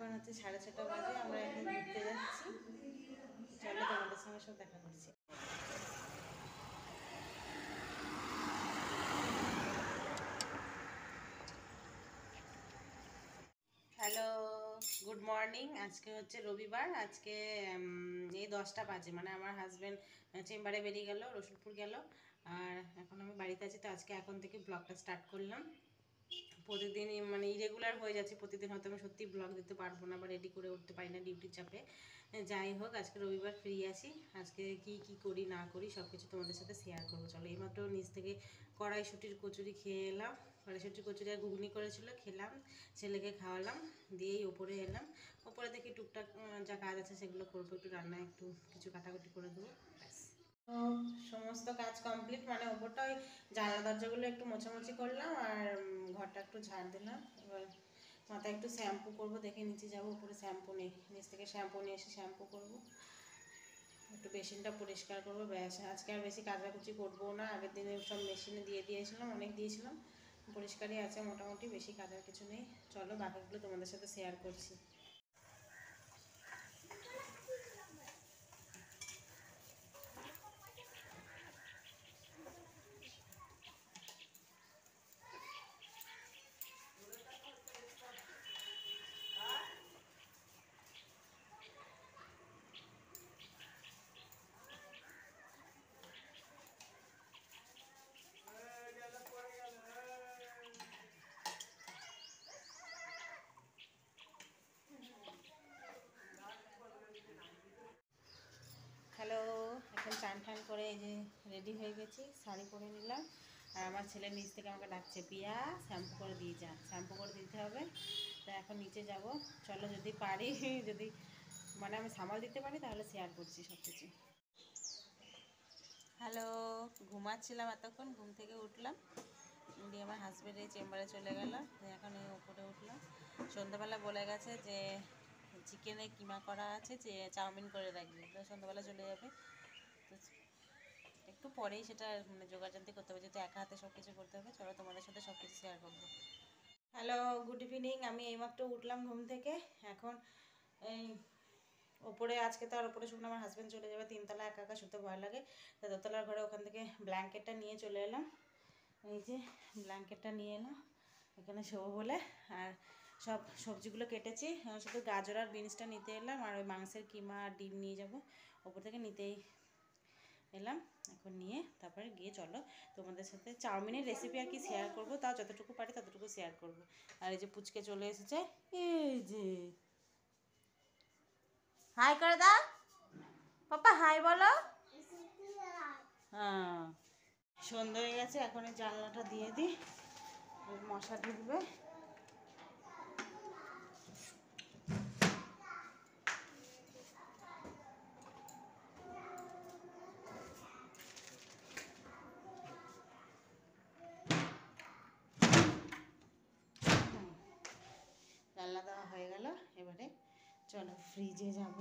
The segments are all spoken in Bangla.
এখন হচ্ছে 6:30 বাজে, আমরা এখন ঘুরতে যাচ্ছি। চলো তোমাদের সঙ্গে সব দেখা করছি। Hello, good morning. আজকে হচ্ছে রবিবার। আজকে এই 10টা বাজে, মানে আমার হাজব্যান্ড চেম্বারে বেরিয়ে গেল, রসুলপুর গেল, আর এখন আমি বাড়িতে আছি। তো আজকে এখন থেকে ব্লগটা স্টার্ট করলাম। প্রতিদিনই মানে ইরেগুলার হয়ে যাচ্ছে, প্রতিদিন হয়তো আমি সত্যি ব্লগ দিতে পারবো না বা রেডি করে উঠতে পারি না ডিউটির চাপে। যাই হোক, আজকে রবিবার ফ্রি আছি। আজকে কি করি না করি সব কিছু তোমাদের সাথে শেয়ার করবো। চলো, এইমাত্র নিচ থেকে কড়াইশুঁটির কচুরি খেয়ে এলাম। কড়াইশুঁটির কচুরি আর ঘুগনি করেছিল, খেলাম, ছেলেকে খাওয়ালাম, দিয়েই ওপরে এলাম। ওপরে দেখি টুকটাক যা কাজ আছে সেগুলো করবো, একটু রান্না একটু কিছু কাটাকুটি করে দেবো, ব্যাস। তো সমস্ত কাজ কমপ্লিট, মানে ওপরটা ওই জানলা দরজাগুলো একটু মোছামুছি করলাম আর ঘরটা একটু ঝাড় দিলাম। এবার মাথায় একটু শ্যাম্পু করবো, দেখে নিচে যাবো, উপরে শ্যাম্পু নেই, নিচ থেকে শ্যাম্পু নিয়ে এসে শ্যাম্পু করবো, একটু বেসিনটা পরিষ্কার করবো, ব্যাস। আজকে আর বেশি কাচাকুচি করবো না, আগের দিনে সব মেশিনে দিয়ে দিয়েছিলাম, অনেক দিয়েছিলাম, পরিষ্কারই আছে মোটামুটি, বেশি কাচার কিছু নেই। চলো বাকিগুলো তোমাদের সাথে শেয়ার করছি। হ্যালো, এখন চান টান করে এই যে রেডি হয়ে গেছি, শাড়ি পরে নিলাম। আর আমার ছেলে নিচ থেকে আমাকে ডাকছে, পিয়া শ্যাম্পু করে দিয়ে যা, শ্যাম্পু করে দিতে হবে। তা এখন নিচে যাব। চলো, যদি পারি, যদি মানে আমি সামাল দিতে পারি তাহলে শেয়ার করছি সব কিছু। হ্যালো, ঘুমাচ্ছিলাম এতক্ষণ, ঘুম থেকে উঠলাম, দিয়ে আমার হাজব্যান্ড এই চেম্বারে চলে গেল, এখন এই ওপরে উঠলাম। সন্ধ্যাবেলা বলে গেছে যে চিকেনে কিমা করা আছে, যে চাউমিন করে রাখবে, তো সন্ধ্যাবেলা চলে যাবে। তো একটু পরেই সেটা মানে জোগাড়জান্তি করতে হবে, যেহেতু একা হাতে সব কিছু করতে হবে। চলো তোমাদের সাথে সব কিছু শেয়ার করবো। Hello, good evening. আমি এইমাত্র উঠলাম ঘুম থেকে। এখন এই ওপরে, আজকে তো আর ওপরে শুকনো, আমার হাজব্যান্ড চলে যাবে, 3তলা একা একা শুতে ভয় লাগে, তো 2তলার ঘরে ওখান থেকে ব্ল্যাঙ্কেটটা নিয়ে চলে এলাম। এই যে ব্ল্যাঙ্কেটটা নিয়ে এলাম এখানে শোবো বলে। আর সব সবজিগুলো কেটেছি, শুধু গাজর আর বিনসটা নিতে এলাম, আর ওই মাংসের কিমা আর ডিম নিয়ে যাব, ওপর থেকে নিতেই এলাম। এখন নিয়ে তারপরে গিয়ে চলো তোমাদের সাথে চাউমিনের রেসিপি আর কি শেয়ার করবো, তাও যতটুকু পারি ততটুকু শেয়ার করব। আর এই যে পুচকে চলে এসেছে, এই যে হাই করে দাও পাপা, হাই বলো। হ্যাঁ, সন্ধ্যা হয়ে গেছে, এখন এই জানলাটা দিয়ে দিই, মশা ঢুকবে। জানলা দেওয়া হয়ে গেল। এবারে চলো ফ্রিজে যাব,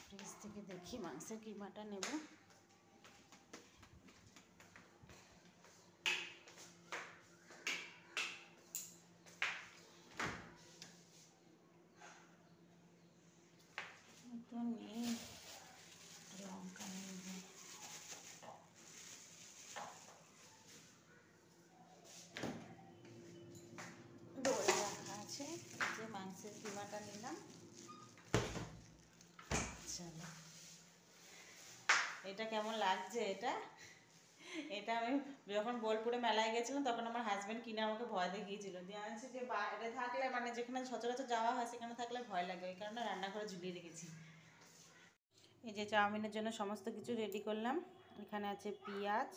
ফ্রিজ থেকে দেখি মাংসের কিমাটা নেব। তো নেই, লঙ্কা নেব, দই রাখা আছে, যে মাংসের কিমাটা নিলাম। চলো, এটা কেমন লাগছে, এটা এটা আমি যখন বোলপুরে মেলায় গেছিলাম তখন আমার হাজব্যান্ড কিনে আমাকে ভয় দেখিয়েছিল, দিয়ে আনছি যে বাইরে থাকলে, মানে যেখানে সচরাচর যাওয়া হয় সেখানে থাকলে ভয় লাগে, ওই কারণে রান্নাঘরে ঝুলিয়ে রেখেছি। এই যে চাউমিনের জন্য সমস্ত কিছু রেডি করলাম। এখানে আছে পেঁয়াজ,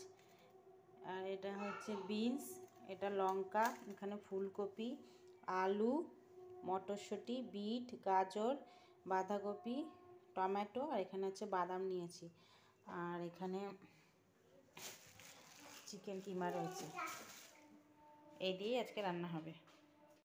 আর এটা হচ্ছে বিনস, এটা লঙ্কা, এখানে ফুলকপি, আলু, মটরশুঁটি, বিট, গাজর, বাঁধাকপি, টমেটো, আর এখানে হচ্ছে বাদাম নিয়েছি, আর এখানে চিকেন কিমা রয়েছে। এই দিয়ে আজকে রান্না হবে।